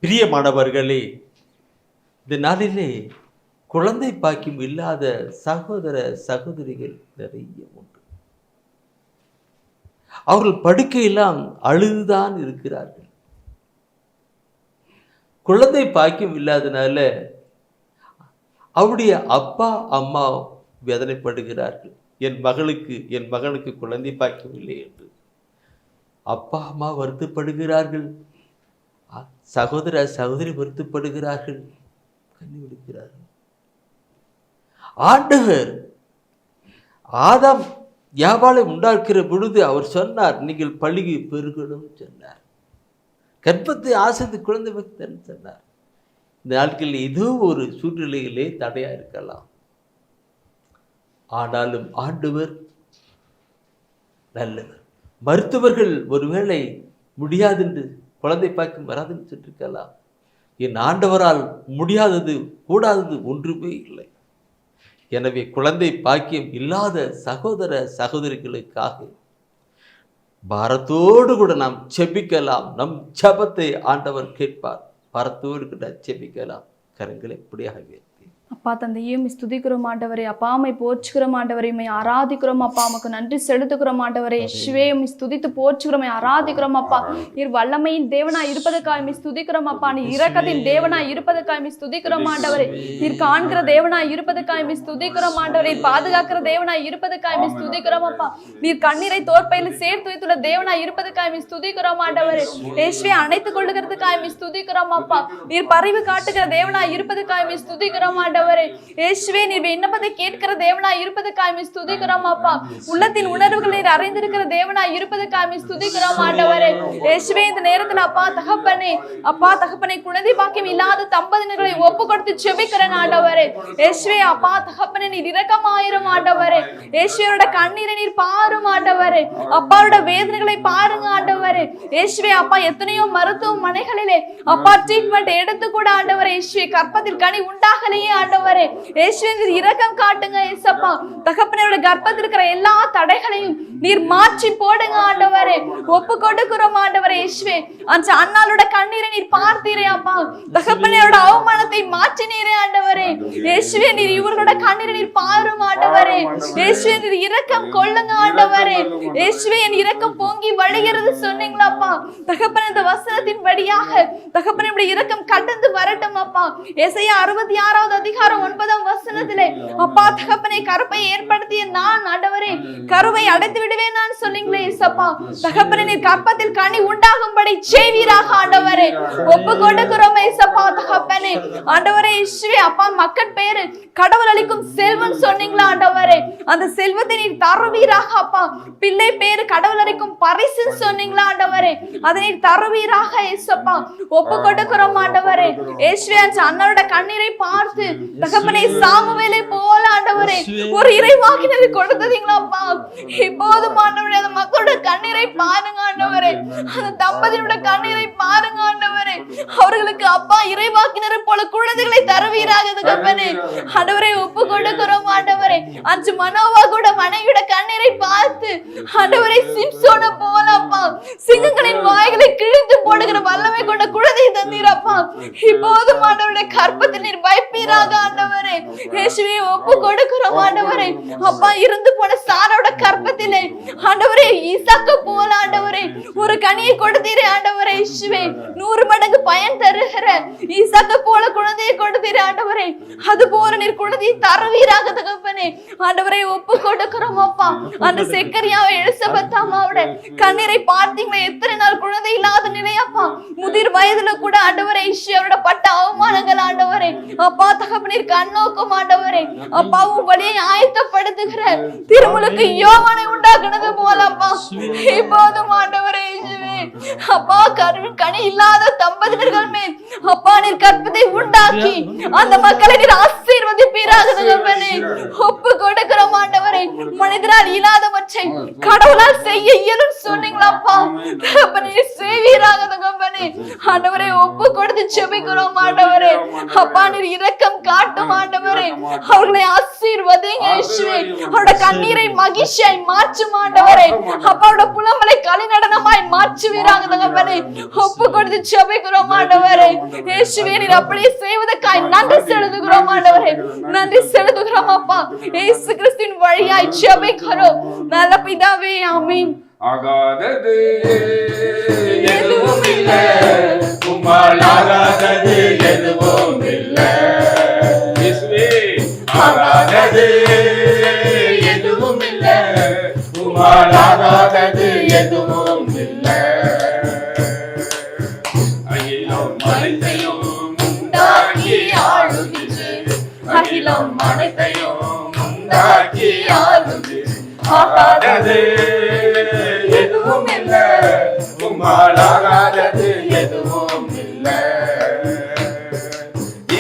பிரியமானவர்களே, இந்த நாளிலே குழந்தை பாக்கியம் இல்லாத சகோதர சகோதரிகள் நிறைய உண்டு. அவர்கள் படுக்கையெல்லாம் அழுதுதான் இருக்கிறார்கள். குழந்தை பாக்கியம் இல்லாதனால அவருடைய அப்பா அம்மா வேதனைப்படுகிறார்கள். என் மகனுக்கு குழந்தை பாக்கியம் இல்லை என்று அப்பா அம்மா வருத்தப்படுகிறார்கள். சகோதர சகோதரி வருத்தப்படுகிறார்கள், கண்ணீர் விடுக்கிறார்கள். ஆண்டவர் ஆதாம் யாவாளை உண்டாக்குற பொழுது அவர் சொன்னார், நீங்கள் பலுகி பெருகணும் சொன்னார். கர்ப்பத்தை ஆசைத்து குழந்தை பக்தன் சொன்னார். இந்த நாட்களில் ஏதோ ஒரு சூழ்நிலையிலே தடையா இருக்கலாம். ஆனாலும் ஆண்டவர் நல்லவர். மருத்துவர்கள் ஒருவேளை முடியாது என்று குழந்தை பாக்கியம் வராதுன்னு சொல்லிருக்கலாம். என் ஆண்டவரால் முடியாதது கூடாதது ஒன்றுமே இல்லை. எனவே குழந்தை பாக்கியம் இல்லாத சகோதர சகோதரிகளுக்காக பாரத்தோடு கூட நாம் செபிக்கலாம். நம் ஜெபத்தை ஆண்டவர் கேட்பார். பாரத்தோடு கூட செபிக்கலாம். கரங்களை எப்படியாக அப்பா தந்தையும் ஸ்துதிக்கிறோம் ஆண்டவரே. அப்பாமை போற்றுகிறோம் ஆண்டவரை, ஆராதிக்கிறோம் அப்பா. நமக்கு நன்றி செலுத்துகிறோம் ஆண்டவரே. சிவேயும் ஸ்துதித்து போற்றுகிறோம், ஆராதிக்கிறோம் அப்பா. நீர் வல்லமையின் தேவனாய் இருப்பதற்காய் ஸ்துதிக்கிறோம் அப்பா. நீ இரக்கத்தின் தேவனாய் இருப்பதற்காய் ஸ்துதிக்கிறோம் ஆண்டவரே. நீர் காண்கிற தேவனாய் இருப்பதற்காய் ஸ்துதிக்கிறோம் ஆண்டவரே. பாதுகாக்கிற தேவனாய் இருப்பதற்காய் ஸ்துதிக்கிறோம் அப்பா. நீர் கண்ணீரை தோற்பையில் சேர்த்து வைத்துள்ள தேவனாய் இருப்பதற்காய் ஸ்துதிக்கிறோம் ஆண்டவரே. இயேசுவை அணைத்துக் கொள்ளுகிறதுக்காய் ஸ்துதிக்கிறோம் அப்பா. நீர் பரிவு காட்டுகிற தேவனாய் இருப்பதற்காய் ஸ்துதிக்கிறோம் ஆண்டவரே. இயேசுவே நீர் விண்ணப்பத்தை கேட்கிற தேவனாய் இருப்பதற்காக ஸ்துதிக்கிறோம் அப்பா. உள்ளத்தின் உணர்வுகளை நீர் அறிந்திருக்கிற தேவனாய் இருப்பதற்காக ஸ்துதிக்கிறோம் ஆண்டவரே. இயேசுவே இந்த நேரத்தில் அப்பா தகப்பனே குழந்தை பாக்கியம் இல்லாத தம்பதியினர்களை ஒப்பு கொடுத்து செபிக்கிறேன் ஆண்டவரே. இயேசுவே அப்பா தகப்பனே நீர் இரக்கமாயிரும் ஆண்டவரே. இயேசுவோட கண்ணீரை நீர் பாரும் ஆண்டவரே. அப்பாவோட வேதனைகளை பாருங்க ஆண்டவரே. இயேசுவே அப்பா எத்தனையோ மருத்துவமனைகளிலே அப்பா ட்ரீட்மெண்ட் எடுத்து கூட ஆண்டவரே இயேசுவே கர்ப்பத்தில் கனி உண்டாகலையே ஆண்டவரே. இயேசுவே நீர் இரக்கம் காட்டுங்க இயேசப்பா. தகப்பனோட கர்ப்பத்தில் இருக்கிற எல்லா தடைகளையும் நீர் மாற்றி போடுங்க ஆண்டவரே. ஒப்பு கொடுக்கிறோம் ஆண்டவரே. இயேசுவே அந்த அண்ணாளோட கண்ணீரை நீர் பார்த்தீரே அப்பா. தகப்பனோட அவமானத்தை மாற்றினீரே ஆண்டவரே. இயேசுவே நீர் இவர்களோட கண்ணீரை நீர் பாரும் ஆண்டவரே. இயேசுவே நீர் இரக்கம் கொள்ளுங்க ஆண்டவரே. இயேசுவே என் இரக்கம் பொங்கி வழிகிறது சொன்னீங்களாப்பா. தகப்பன இந்த வசனத்தின் படியாக தகப்பன இப்படி இரக்கம் கடந்து வரட்டும் அப்பா. ஏசாயா 66வது அதிகாரம் 9ஆம் வசனத்திலே அப்பா தகப்பனை கருப்பை ஏற்படுத்திய நான் ஆண்டவரே கருவை அடைத்து விடுவேன் நான் சொன்னீங்களே இயேசப்பா. தகப்பனே நீர் கர்ப்பத்தில் கனி உண்டாகும்படி செய்வீராக ஆண்டவரே. ஒப்பு கொடுக்கிறோம் இயேசப்பா. தகப்பனே ஆண்டவரே இயேசுவே அப்பா மக்கள் பேரு கடவுள் அளிக்கும் செல்வம் சொன்னீங்களா ஆண்டவரே. அந்த செல்வத்தை நீர் தருவீராக அப்பா. பிள்ளை பேரு கடவுள் அளிக்கும் பரிசு சொன்னீங்களா ஆண்டவரே. அதை நீர் தருவீராக இயேசப்பா. ஒப்பு கொடுக்கிறோம் ஆண்டவரே. இயேசுவே அந்த அண்ணனோட கண்ணீரை பார்த்து தகப்பனே சாமுவேலை போல ஆண்டவரே ஒரு இறைவாக்கினரை கொடுத்தீங்களாப்பா. இப்போதும் ஆண்டவரே அந்த மக்களோட கண்ணீரை பாருங்க ஆண்டவரே. அந்த தம்பதியோட கண்ணீரை பாருங்க ஆண்டவரே. அவர்களுக்கு அப்பா இறைவாக்கினரை போல குழந்தைகளை தருவீராக தகப்பனே. ஆண்டவரே ஒப்பு கொடுக்கிறோம் ஆண்டவரே. அஞ்சு மனோவா கூட மனைவியோட கண்ணீரை பார்த்து ஆண்டவரே சிம்சோன போல அப்பா சிங்கங்களின் வாய்களை கிழித்து போடுகிற வல்லமை கொண்ட குழந்தை தந்தீரப்பா. இப்போதும் ஆண்டவருடைய கர்ப்பத்தில் நீர் பயப்பீராக ஆண்டவரே. இயேசுவே ஒப்பு கொடுக்கிறோம் ஆண்டவரே. அப்பா இருந்து போன சாரோட கர்ப்பத்திலே ஆண்டவரே ஈசாக்கு போல ஆண்டவரே ஒரு கனியை கொடுத்தீரே ஆண்டவரே. இயேசுவே 100 மடங்கு பயன் தருகிற ஈசாக்கு போல குழந்தையை கொடுத்தீரே ஆண்டவரே. அது போல நீர் குழந்தையை தருவீராக தகப்பனே. ஆண்டவரை ஒப்பு கொடுக்கிறோம் அப்பா. அந்த செக்கரியாவை எலிசபெத்தாமாவோட கண்ணீரை பார்த்தீங்களா. எத்தனை நாள் குழந்தை இல்லாத நிலையப்பா. முதிர் வயதுல கூட ஆண்டவரை அவரோட பட்ட அவமானங்கள் ஆண்டவரே அப்பா தகப்பனீர் கண்ணோக்கும் ஆண்டவரே. அப்பாவும் வழியை ஆயத்தப்படுத்துகிற திருமுழுக்கு யோவானை உண்டாக்குனது போலப்பா. இப்போதும் ஆண்டவரே அப்பா கனி இல்லாத தம்பதியர்கள் மேல் அப்பா நீர் நீர் கற்பத்தை உண்டாக்கி அந்த மக்களை நீர் ஆசீர்வதிப்பீராக தகப்பனே. ஒப்பு கொடுக்கிறோம் ஆண்டவரே, மனிதரால் இல்லாதவற்றை கடவுளால் செய்ய இயலும் சொன்னீங்களாப்பா. தகப்பனே செய்வீராக தகப்பனே. ஆண்டவரே ஒப்பு கொடுத்து ஜெபிக்கிறோம் ஆண்டவரே. அப்பா நீர் இரக்கம் காட்டும் ஆண்டவரே, அவர்களை ஆசீர்வதிங்க இயேசுவே. அவருடைய கண்ணீரை மகிழ்ச்சியாய் மாற்றும் ஆண்டவரே. அப்பாவோட புலம்பலை கலிநடனமாய் மாற்றுவீராக தகப்பனே. ஒப்பு கொடுத்து ஜெபிக்கிறோம் ஆண்டவரே. இயேசுவே நீர் அப்படியே செய்வதற்காய் நன்றி செலுத்துகிறோம் ஆண்டவரே. நன்றி செலுத்துகிறோம் அப்பா. இயேசு கிறிஸ்துவின் வழியாய் ஜெபிக்கிறோம் நல்ல பிதாவே, ஆமென். ஆகாதது எதுவும் இல்லை, உம்மால் ஆகாதது எதுவும் இல்லை. இயேசுவே ஆகாதது எதுவும் இல்லை, உம்மால் ஆகாதது எதுவும் இல்லை. அகிலம் அனைத்தையும் உண்டாக்கி ஆளுகின்ற, அகிலம் அனைத்தையும் உண்டாக்கி ஆளுகின்ற, ஆகாதது எதுவும் இல்லை, உம்மால் ஆகாதது எதுவும் இல்லை.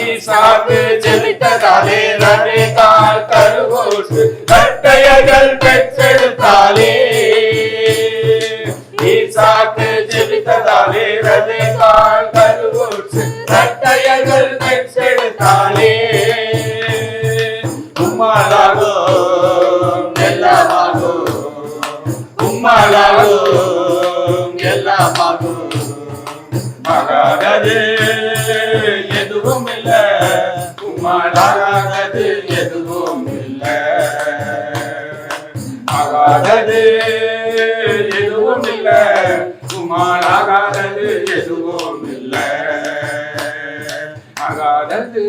ஈசாக்கு ஜெபித்ததாலே ரபேக்காள் கருவுற்று கட்டையர்கள் பெற்றெடுத்தாலே. ஈசாக்கு ஜெபித்ததாலே ரபேக்காள் கருவுற்று கட்டையர்கள் பெற்றெடுத்தாலே. உம்மாலாகும் எல்லாமாகும், உம்மாலாகும் எல்லாமாகும். ஆகாதது எதுவும் இல்லை, உம்மால் ஆகாதது எதுவும் இல்லை. ஆகாதது எதுவும் இல்லை, உம்மால் ஆகாதது எதுவும் இல்லை. ஆகாதது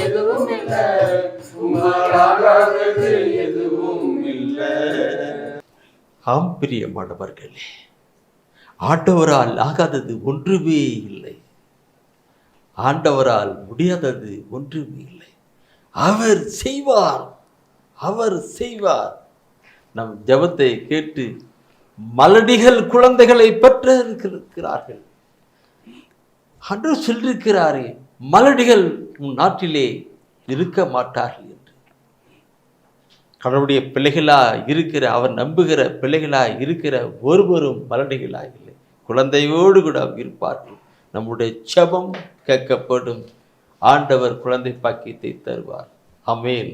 எதுவும் இல்லை, உம்மால் ஆகாதது எதுவும் இல்லை. ஆம் பிரியமானவர்களே, ஆண்டவரால் ஆகாதது ஒன்றுமே இல்லை, ஆண்டவரால் முடியாதது ஒன்றுமே இல்லை. அவர் செய்வார், அவர் செய்வார். நம் ஜெபத்தை கேட்டு மலடிகள் குழந்தைகளை பெற்றிருக்கிறார்கள். ஆண்டவர் சொல்லியிருக்கிறாரே, மலடிகள் உன் நாட்டிலே இருக்க மாட்டார்கள் என்று. கடவுளுடைய பிள்ளைகளா இருக்கிற, அவர் நம்புகிற பிள்ளைகளா இருக்கிற ஒருவரும் மலடிகளா இல்லை, குழந்தையோடு கூட இருப்பார்கள். நம்முடைய ஜெபம் கேட்கப்படும். ஆண்டவர் குழந்தை பாக்கியத்தை தருவார். ஆமென்.